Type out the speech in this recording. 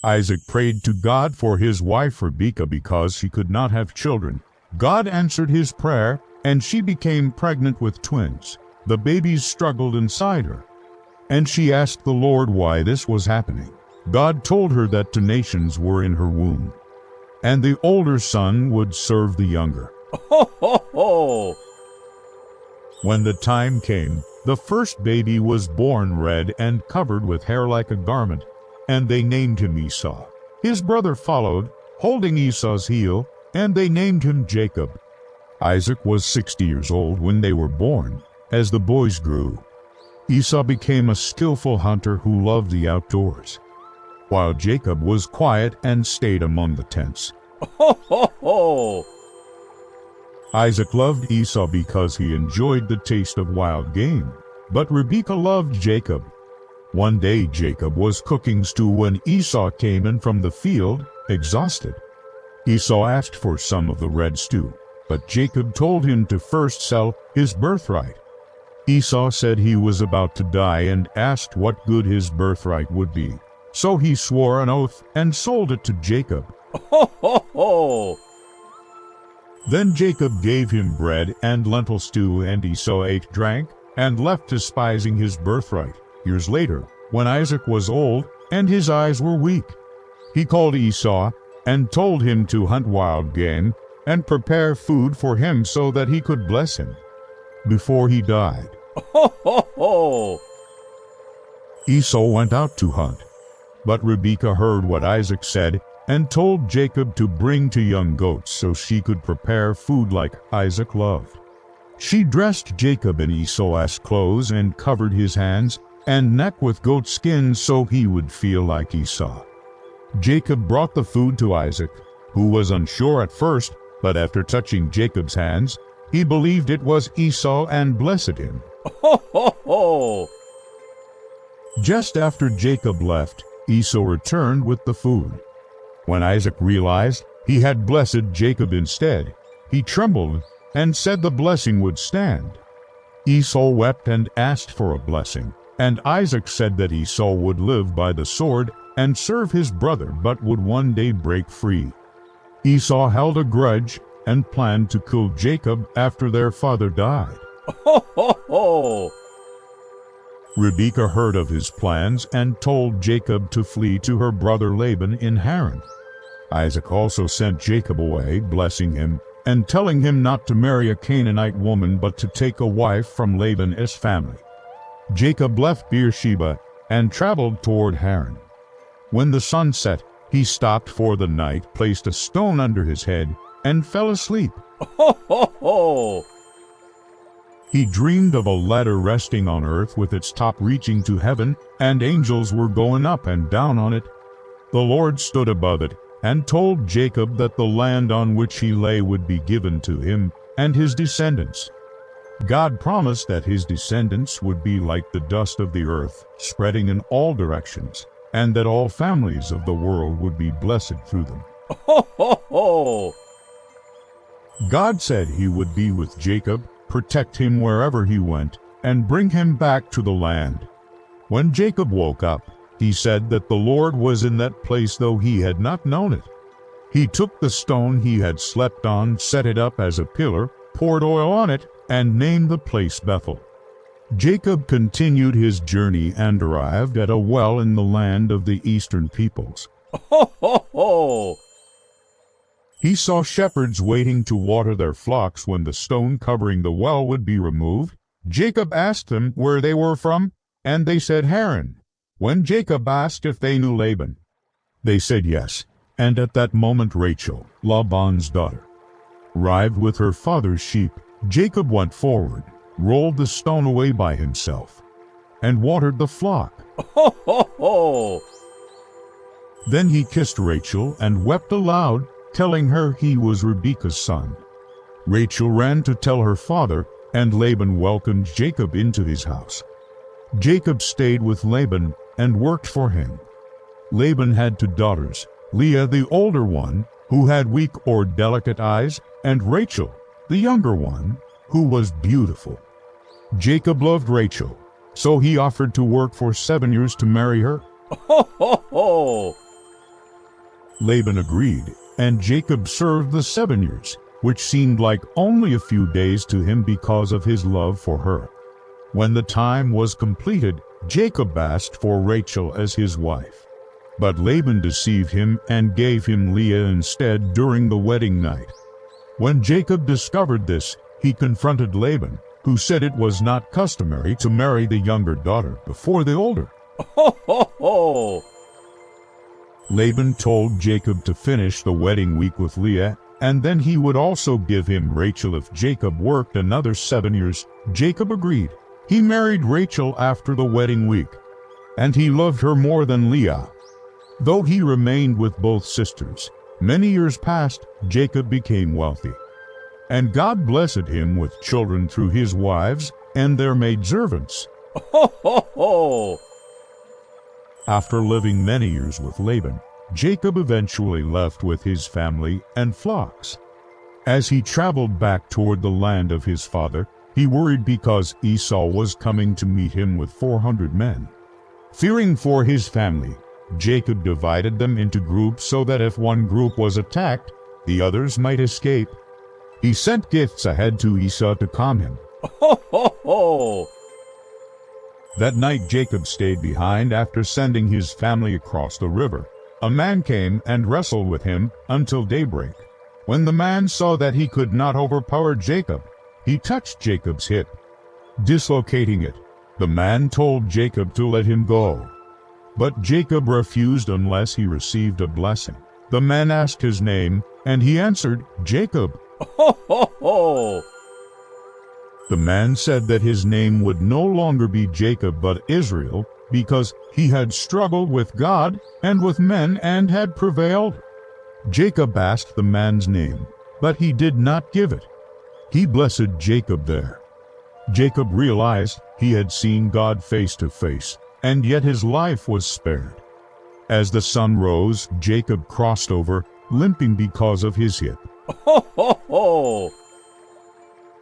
Isaac prayed to God for his wife Rebekah because she could not have children. God answered his prayer, and she became pregnant with twins. The babies struggled inside her, and she asked the Lord why this was happening. God told her that 2 nations were in her womb, and the older son would serve the younger. Ho, ho, ho! When the time came, the first baby was born red and covered with hair like a garment, and they named him Esau. His brother followed, holding Esau's heel, and they named him Jacob. Isaac was 60 years old when they were born. As the boys grew, Esau became a skillful hunter who loved the outdoors, while Jacob was quiet and stayed among the tents. Ho, ho, ho! Isaac loved Esau because he enjoyed the taste of wild game, but Rebekah loved Jacob. One day Jacob was cooking stew when Esau came in from the field, exhausted. Esau asked for some of the red stew, but Jacob told him to first sell his birthright. Esau said he was about to die and asked what good his birthright would be. So he swore an oath and sold it to Jacob. Ho, ho, ho! Then Jacob gave him bread and lentil stew, and Esau ate, drank, and left despising his birthright. Years later, when Isaac was old and his eyes were weak, he called Esau and told him to hunt wild game and prepare food for him so that he could bless him before he died. Ho, ho, ho! Esau went out to hunt, but Rebekah heard what Isaac said and told Jacob to bring 2 young goats so she could prepare food like Isaac loved. She dressed Jacob in Esau's clothes and covered his hands and neck with goat skins so he would feel like Esau. Jacob brought the food to Isaac, who was unsure at first, but after touching Jacob's hands, he believed it was Esau and blessed him. Ho, ho, ho! Just after Jacob left, Esau returned with the food. When Isaac realized he had blessed Jacob instead, he trembled and said the blessing would stand. Esau wept and asked for a blessing, and Isaac said that Esau would live by the sword and serve his brother but would one day break free. Esau held a grudge and planned to kill Jacob after their father died. Ho, ho, ho! Rebekah heard of his plans and told Jacob to flee to her brother Laban in Haran. Isaac also sent Jacob away, blessing him, and telling him not to marry a Canaanite woman but to take a wife from Laban's family. Jacob left Beersheba and traveled toward Haran. When the sun set, he stopped for the night, placed a stone under his head, and fell asleep. Ho, ho, ho! He dreamed of a ladder resting on earth with its top reaching to heaven, and angels were going up and down on it. The Lord stood above it and told Jacob that the land on which he lay would be given to him and his descendants. God promised that his descendants would be like the dust of the earth, spreading in all directions, and that all families of the world would be blessed through them. Ho, ho, ho! God said he would be with Jacob, protect him wherever he went, and bring him back to the land. When Jacob woke up, he said that the Lord was in that place though he had not known it. He took the stone he had slept on, set it up as a pillar, poured oil on it, and named the place Bethel. Jacob continued his journey and arrived at a well in the land of the eastern peoples. Ho, ho, ho! He saw shepherds waiting to water their flocks when the stone covering the well would be removed. Jacob asked them where they were from, and they said Haran. When Jacob asked if they knew Laban, they said yes, and at that moment Rachel, Laban's daughter, arrived with her father's sheep. Jacob went forward, rolled the stone away by himself, and watered the flock. Ho, ho, ho! Then he kissed Rachel and wept aloud, telling her he was Rebekah's son. Rachel ran to tell her father, and Laban welcomed Jacob into his house. Jacob stayed with Laban and worked for him. Laban had 2 daughters, Leah the older one, who had weak or delicate eyes, and Rachel, the younger one, who was beautiful. Jacob loved Rachel, so he offered to work for 7 years to marry her. Ho, ho, ho! Laban agreed, and Jacob served the 7 years, which seemed like only a few days to him because of his love for her. When the time was completed, Jacob asked for Rachel as his wife. But Laban deceived him and gave him Leah instead during the wedding night. When Jacob discovered this, he confronted Laban, who said it was not customary to marry the younger daughter before the older. Ho, ho, ho! Laban told Jacob to finish the wedding week with Leah, and then he would also give him Rachel if Jacob worked another 7 years. Jacob agreed. He married Rachel after the wedding week, and he loved her more than Leah. Though he remained with both sisters, many years passed. Jacob became wealthy, and God blessed him with children through his wives and their maidservants. Ho, ho, ho! After living many years with Laban, Jacob eventually left with his family and flocks. As he traveled back toward the land of his father, he worried because Esau was coming to meet him with 400 men. Fearing for his family, Jacob divided them into groups so that if one group was attacked, the others might escape. He sent gifts ahead to Esau to calm him. Ho, ho, ho! That night Jacob stayed behind after sending his family across the river. A man came and wrestled with him until daybreak. When the man saw that he could not overpower Jacob, he touched Jacob's hip, dislocating it. The man told Jacob to let him go, but Jacob refused unless he received a blessing. The man asked his name, and he answered, Jacob. Ho, ho, ho! The man said that his name would no longer be Jacob but Israel, because he had struggled with God and with men and had prevailed. Jacob asked the man's name, but he did not give it. He blessed Jacob there. Jacob realized he had seen God face to face, and yet his life was spared. As the sun rose, Jacob crossed over, limping because of his hip. Ho, ho, ho!